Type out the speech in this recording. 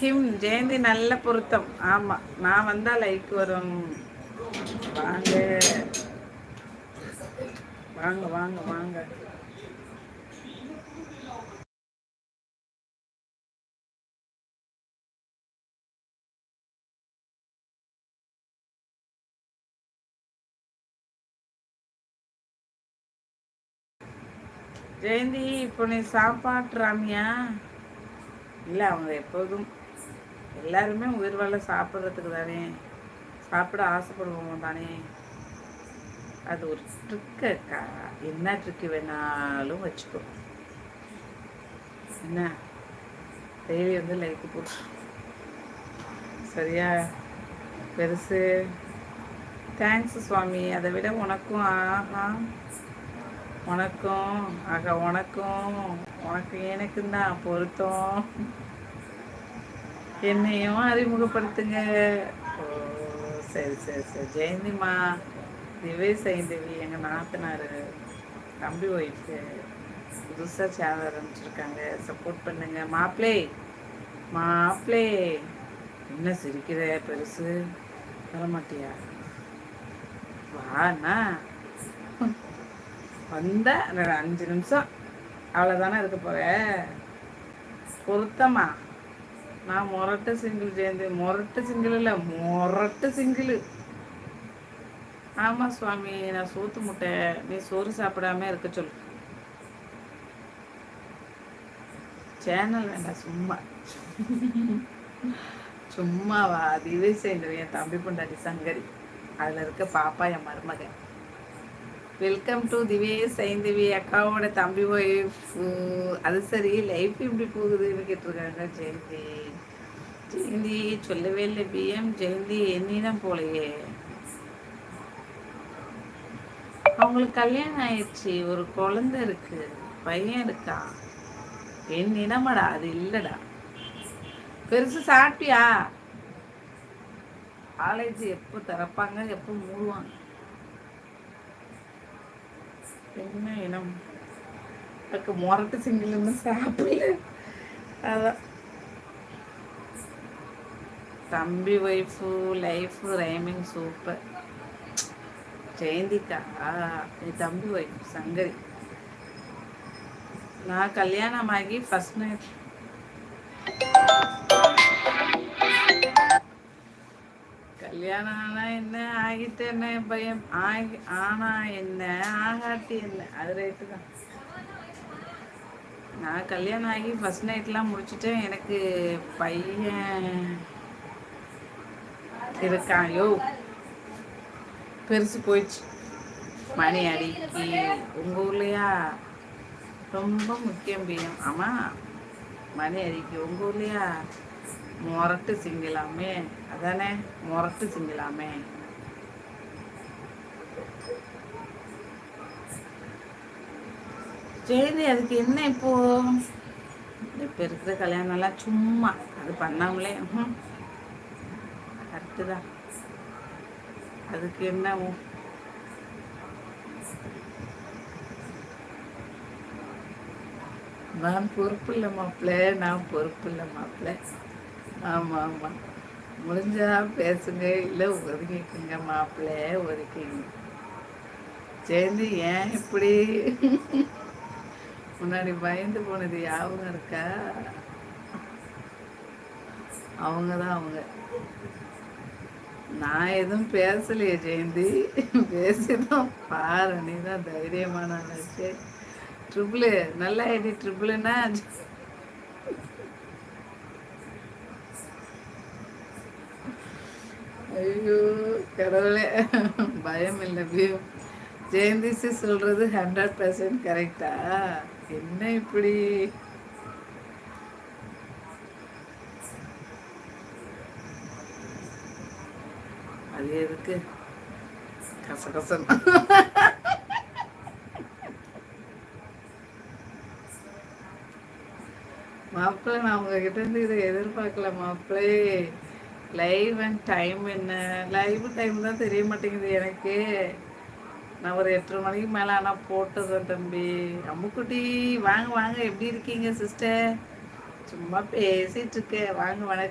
கிம் ஜெயந்தி நல்ல பொருத்தம். ஆமா, நான் வந்தா லைக் வரும். வாங்க வாங்க வாங்க வாங்க. ஜெயந்தி இப்போ நீ சாப்பாட்டுறாமியா? இல்லை, அவங்க எப்போதும் எல்லாருமே உயிர் வாழ சாப்பிட்றதுக்கு தானே, சாப்பிட ஆசைப்படுவோம் தானே. அது ஒரு ட்ரிக்கா, என்ன ட்ரிக்கு வேணாலும் வச்சுக்கோ. என்ன டெய்லி வந்து லைக் போட்டு சரியா பெருசு. தேங்க்ஸ் சுவாமி. அதை விட உனக்கும் ஆஹா, உனக்கும் ஆக உனக்கும் உனக்கு எனக்கும் தான் பொருத்தம். என்னையும் அறிமுகப்படுத்துங்க. ஓ, சரி சரி சரி. ஜெயந்திமா திவே சைந்தவி எங்கள் நாத்தனார் தம்பி ஒய்ஃபு புதுசாக சேனல் ஆரம்பிச்சிருக்காங்க. சப்போர்ட் பண்ணுங்க. மாப்பிளே மாப்பிளே, என்ன சிரிக்கிற பெருசு? வரமாட்டியா? வாண்ணா வந்தா 5 நிமிஷம் அவ்வளோதானே இருக்க போற. பொருத்தமா? நான் மொரட்டு சிங்கிள் ஜெயந்தி. மொரட்டு சிங்கிள் இல்லை, மொரட்டு சிங்கிள். ஆமாம் சுவாமி, நான் சோத்து முட்டை. நீ சோறு சாப்பிடாம இருக்க சொல்லு. சேனல் வேண்டாம், சும்மா சும்மாவா? அதுவே சேர்ந்து என் தம்பி பொண்டாட்டி சங்கரி, அதில் இருக்க பாப்பா என் மருமகன். வெல்கம் டு திவே சைந்தவி அக்காவோட தம்பி ஒய்ஃப். அது சரி, லைஃப் இப்படி போகுதுன்னு கேட்டிருக்காங்க. ஜெயந்தி ஜெயந்தி சொல்லவே இல்லை. பிஎம் ஜெயந்தி என்னிடம் போலையே. அவங்களுக்கு கல்யாணம் ஆயிடுச்சு, ஒரு குழந்தை இருக்கு, பையன் இருக்கா. என்னிடமாடா, அது இல்லடா. பெருசு சாப்பிட்டியா? காலேஜ் எப்போ திறப்பாங்க, எப்போ மூடுவாங்க? என்ன இனம்? அதுக்கு மொரட்டு சிங்கிள்னு சாப்பிடல. அதான் தம்பி ஒய்ஃபு லைஃபு ரைமிங் சூப்பர். ஜெயந்திக்கா நீ தம்பி ஒய்ஃப் சங்கரி. நான் கல்யாணமாகி ஃபர்ஸ்ட் நைட். கல்யாணம் ஆனா என்ன, ஆகிட்டு என்ன, பையன் ஆனா என்ன, ஆகாட்டி என்ன, அது ரைட்டு தான். நான் கல்யாணம் ஆகி ஃபர்ஸ்ட் நைட்லாம் முடிச்சுட்டேன். எனக்கு பையன் இருக்கான். யோ பெருசு போயிடுச்சு. மணி அடிக்கி உங்கள் ஊர்லையா ரொம்ப முக்கியம் பிஎம். ஆமாம், மணி அடிக்கி உங்கள் ஊர்லையா மொரட்டு சிங்கலாமே. அதானே மொரட்டு சிங்கலாமே. சரி, அதுக்கு என்ன இப்போ? இப்போ இருக்கிற கல்யாணம்லாம் சும்மா, அது பண்ணாமலே கரெக்டு தான். அதுக்கு என்ன? நான் பொறுப்பு இல்லை மாப்பிள்ள, நான் பொறுப்பு இல்லை மாப்பிள்ள. ஆமாம் ஆமாம், முடிஞ்சா பேசுங்க, இல்லை ஒதுக்கிக்குங்க மாப்பிள்ள, ஒதுக்கிங்க. ஜெயந்தி ஏன் இப்படி முன்னாடி பயந்து போனது ஞாபகம் இருக்கா? அவங்க தான் அவங்க. நான் எதுவும் பேசலையே ஜெயந்தி, பேசிதான் பாரு. நீ தான் தைரியமான ஆச்சு. ட்ரிபிள் நல்லா ஐடி. ட்ரிபிள்னா ஐயோ கடவுளே, பயம் இல்லை பிஎம். ஜெயந்திசி சொல்றது 100% கரெக்டா? என்ன இப்படி? அது எதுக்கு கசகசம்? மாப்பிள்ளை, நான் உங்ககிட்ட இருந்து இதை எதிர்பார்க்கல மாப்பிள்ளை. லைவ் அண்ட் டைம் என்ன? லைவ் டைம் தான் தெரிய மாட்டேங்குது எனக்கு. நான் ஒரு 8:30 மணிக்கு மேலே ஆனால் போட்டுறேன் தம்பி. அம்முக்குட்டி வாங்க வாங்க, எப்படி இருக்கீங்க சிஸ்டர்? சும்மா பேசிட்டு இருக்கேன். வாங்க வணக்கம்.